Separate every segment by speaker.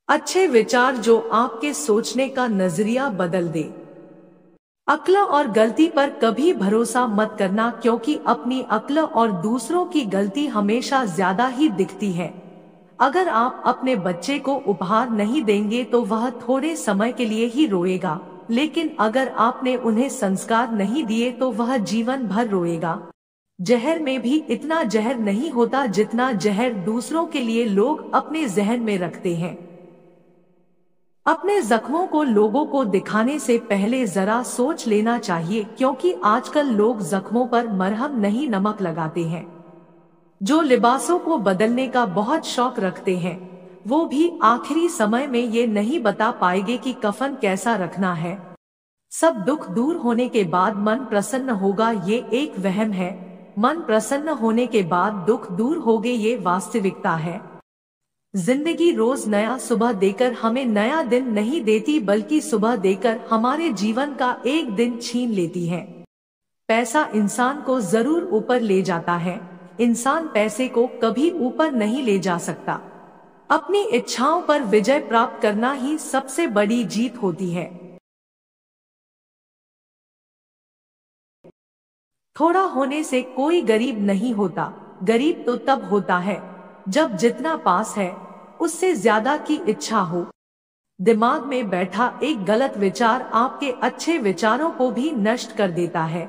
Speaker 1: अच्छे विचार जो आपके सोचने का नजरिया बदल दे। अक्ल और गलती पर कभी भरोसा मत करना, क्योंकि अपनी अक्ल और दूसरों की गलती हमेशा ज्यादा ही दिखती है। अगर आप अपने बच्चे को उपहार नहीं देंगे तो वह थोड़े समय के लिए ही रोएगा, लेकिन अगर आपने उन्हें संस्कार नहीं दिए तो वह जीवन भर रोएगा। जहर में भी इतना जहर नहीं होता जितना जहर दूसरों के लिए लोग अपने जहन में रखते हैं। अपने जख्मों को लोगों को दिखाने से पहले जरा सोच लेना चाहिए, क्योंकि आजकल लोग जख्मों पर मरहम नहीं नमक लगाते हैं। जो लिबासों को बदलने का बहुत शौक रखते हैं, वो भी आखिरी समय में ये नहीं बता पाएंगे कि कफन कैसा रखना है। सब दुख दूर होने के बाद मन प्रसन्न होगा, ये एक वहम है। मन प्रसन्न होने के बाद दुख दूर होगे, ये वास्तविकता है। जिंदगी रोज नया सुबह देकर हमें नया दिन नहीं देती, बल्कि सुबह देकर हमारे जीवन का एक दिन छीन लेती है। पैसा इंसान को जरूर ऊपर ले जाता है, इंसान पैसे को कभी ऊपर नहीं ले जा सकता। अपनी इच्छाओं पर विजय प्राप्त करना ही सबसे बड़ी जीत होती है। थोड़ा होने से कोई गरीब नहीं होता, गरीब तो तब होता है जब जितना पास है उससे ज्यादा की इच्छा हो। दिमाग में बैठा एक गलत विचार आपके अच्छे विचारों को भी नष्ट कर देता है।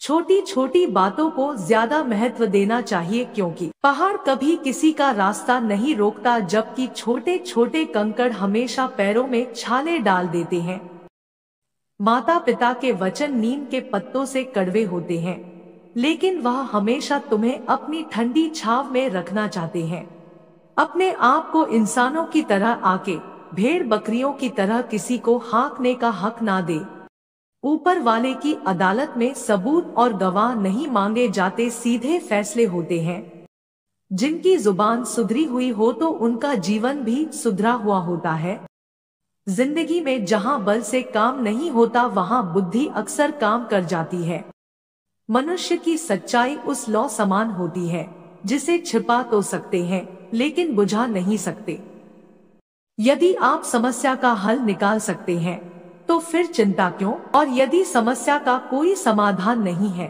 Speaker 1: छोटी छोटी बातों को ज्यादा महत्व देना चाहिए, क्योंकि पहाड़ कभी किसी का रास्ता नहीं रोकता, जबकि छोटे छोटे कंकड़ हमेशा पैरों में छाले डाल देते हैं। माता पिता के वचन नीम के पत्तों से कड़वे होते हैं, लेकिन वह हमेशा तुम्हें अपनी ठंडी छाव में रखना चाहते हैं। अपने आप को इंसानों की तरह आके भेड़ बकरियों की तरह किसी को हाँकने का हक ना दे। ऊपर वाले की अदालत में सबूत और गवाह नहीं मांगे जाते, सीधे फैसले होते हैं। जिनकी जुबान सुधरी हुई हो तो उनका जीवन भी सुधरा हुआ होता है। जिंदगी में जहां बल से काम नहीं होता वहां बुद्धि अक्सर काम कर जाती है। मनुष्य की सच्चाई उस लौ समान होती है जिसे छिपा तो सकते हैं लेकिन बुझा नहीं सकते। यदि आप समस्या का हल निकाल सकते हैं तो फिर चिंता क्यों, और यदि समस्या का कोई समाधान नहीं है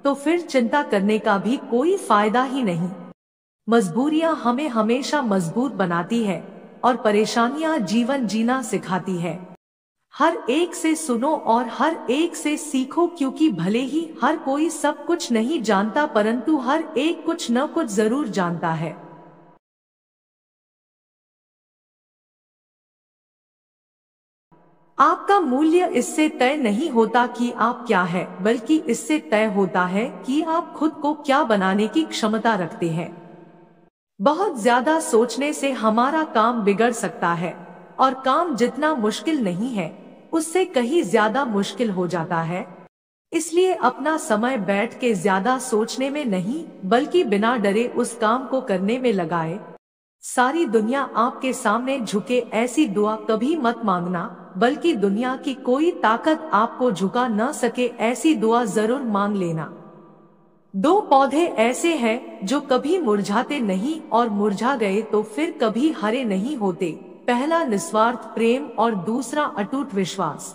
Speaker 1: तो फिर चिंता करने का भी कोई फायदा ही नहीं। मजबूरियां हमें हमेशा मजबूत बनाती है और परेशानियां जीवन जीना सिखाती है। हर एक से सुनो और हर एक से सीखो, क्योंकि भले ही हर कोई सब कुछ नहीं जानता, परंतु हर एक कुछ न कुछ जरूर जानता है। आपका मूल्य इससे तय नहीं होता कि आप क्या है, बल्कि इससे तय होता है कि आप खुद को क्या बनाने की क्षमता रखते हैं। बहुत ज्यादा सोचने से हमारा काम बिगड़ सकता है, और काम जितना मुश्किल नहीं है उससे कहीं ज्यादा मुश्किल हो जाता है। इसलिए अपना समय बैठ के ज्यादा सोचने में नहीं, बल्कि बिना डरे उस काम को करने में लगाए। सारी दुनिया आपके सामने झुके ऐसी दुआ कभी मत मांगना, बल्कि दुनिया की कोई ताकत आपको झुका न सके ऐसी दुआ जरूर मांग लेना। दो पौधे ऐसे हैं जो कभी मुरझाते नहीं, और मुरझा गए तो फिर कभी हरे नहीं होते। पहला निस्वार्थ प्रेम और दूसरा अटूट विश्वास।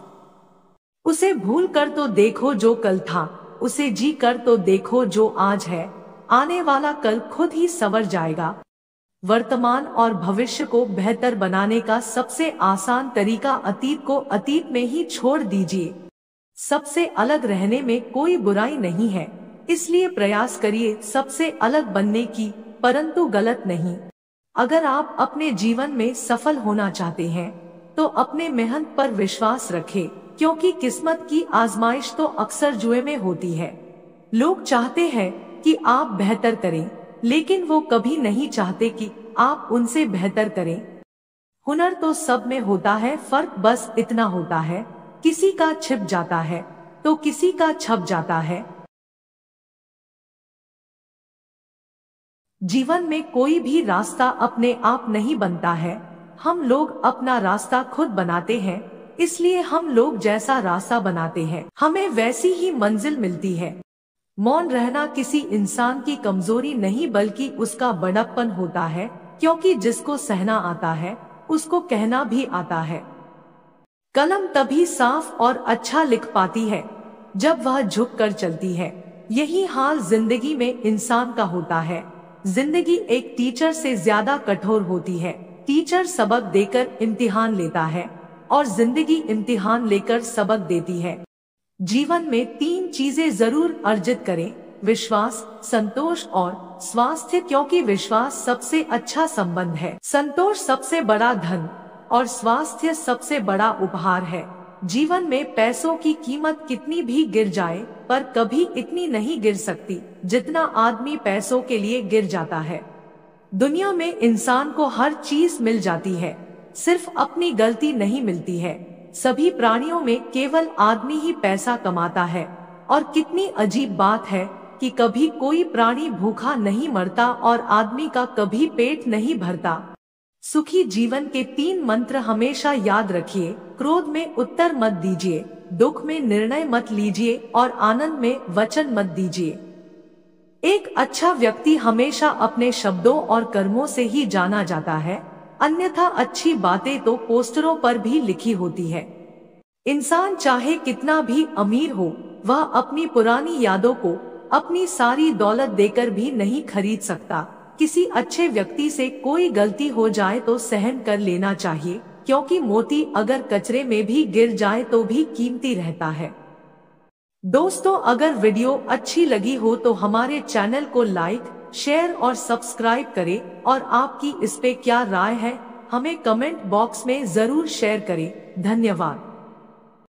Speaker 1: उसे भूल कर तो देखो जो कल था, उसे जी कर तो देखो जो आज है। आने वाला कल खुद ही संवर जाएगा। वर्तमान और भविष्य को बेहतर बनाने का सबसे आसान तरीका अतीत को अतीत में ही छोड़ दीजिए। सबसे अलग रहने में कोई बुराई नहीं है, इसलिए प्रयास करिए सबसे अलग बनने की, परंतु गलत नहीं। अगर आप अपने जीवन में सफल होना चाहते हैं तो अपने मेहनत पर विश्वास रखें, क्योंकि किस्मत की आजमाइश तो अक्सर जुए में होती है। लोग चाहते हैं कि आप बेहतर करें, लेकिन वो कभी नहीं चाहते कि आप उनसे बेहतर करें। हुनर तो सब में होता है, फर्क बस इतना होता है किसी का छिप जाता है तो किसी का छप जाता है। जीवन में कोई भी रास्ता अपने आप नहीं बनता है, हम लोग अपना रास्ता खुद बनाते हैं। इसलिए हम लोग जैसा रास्ता बनाते हैं हमें वैसी ही मंजिल मिलती है। मौन रहना किसी इंसान की कमजोरी नहीं, बल्कि उसका बड़प्पन होता है, क्योंकि जिसको सहना आता है उसको कहना भी आता है। कलम तभी साफ और अच्छा लिख पाती है जब वह झुक कर चलती है। यही हाल जिंदगी में इंसान का होता है। जिंदगी एक टीचर से ज्यादा कठोर होती है। टीचर सबक देकर इम्तिहान लेता है और जिंदगी इम्तिहान लेकर सबक देती है। जीवन में 3 चीजें जरूर अर्जित करें: विश्वास, संतोष और स्वास्थ्य, क्योंकि विश्वास सबसे अच्छा संबंध है, संतोष सबसे बड़ा धन और स्वास्थ्य सबसे बड़ा उपहार है। जीवन में पैसों की कीमत कितनी भी गिर जाए पर कभी इतनी नहीं गिर सकती जितना आदमी पैसों के लिए गिर जाता है। दुनिया में इंसान को हर चीज मिल जाती है, सिर्फ अपनी गलती नहीं मिलती है। सभी प्राणियों में केवल आदमी ही पैसा कमाता है। और कितनी अजीब बात है कि कभी कोई प्राणी भूखा नहीं मरता और आदमी का कभी पेट नहीं भरता। सुखी जीवन के 3 मंत्र हमेशा याद रखिए: क्रोध में उत्तर मत दीजिए, दुख में निर्णय मत लीजिए और आनंद में वचन मत दीजिए। एक अच्छा व्यक्ति हमेशा अपने शब्दों और कर्मों से ही जाना जाता है, अन्यथा अच्छी बातें तो पोस्टरों पर भी लिखी होती है। इंसान चाहे कितना भी अमीर हो, वह अपनी पुरानी यादों को अपनी सारी दौलत देकर भी नहीं खरीद सकता। किसी अच्छे व्यक्ति से कोई गलती हो जाए तो सहन कर लेना चाहिए, क्योंकि मोती अगर कचरे में भी गिर जाए तो भी कीमती रहता है। दोस्तों, अगर वीडियो अच्छी लगी हो तो हमारे चैनल को लाइक, शेयर और सब्सक्राइब करें और आपकी इस पे क्या राय है हमें कमेंट बॉक्स में जरूर शेयर करें। धन्यवाद।